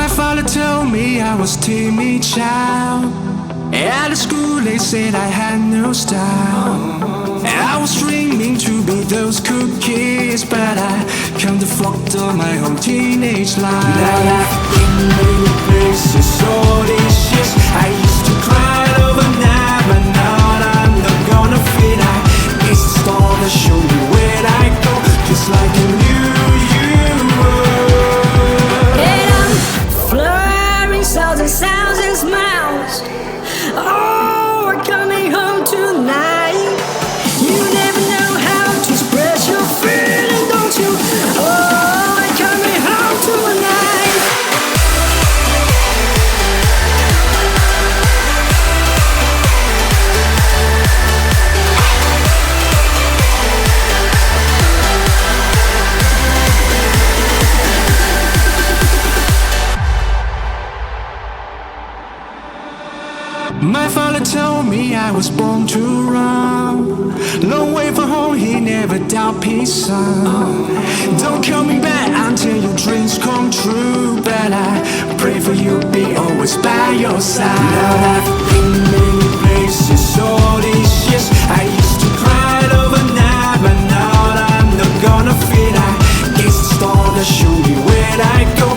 My father told me I was timid child. At school they said I had no style. I was dreaming to be those cool kids, but I can't afford all my whole teenage life. Now I've been many places all these years. I used to cry overnight, but now I'm not gonna fit. I guess the star that show me where I go, just like I knew you were. And I'm flurrying sounds and smiles. Oh, we're coming home tonight. You never know how to express your feeling, don't you? Oh, we're coming home tonight. My father told me I was born to run. Long way from home, he never doubt his son. Don't call me back until your dreams come true, but I pray for you, be always by your side. Now I've been many places all these years. I used to cry overnight, but now I'm not gonna fit. I guess the star that show me where I go,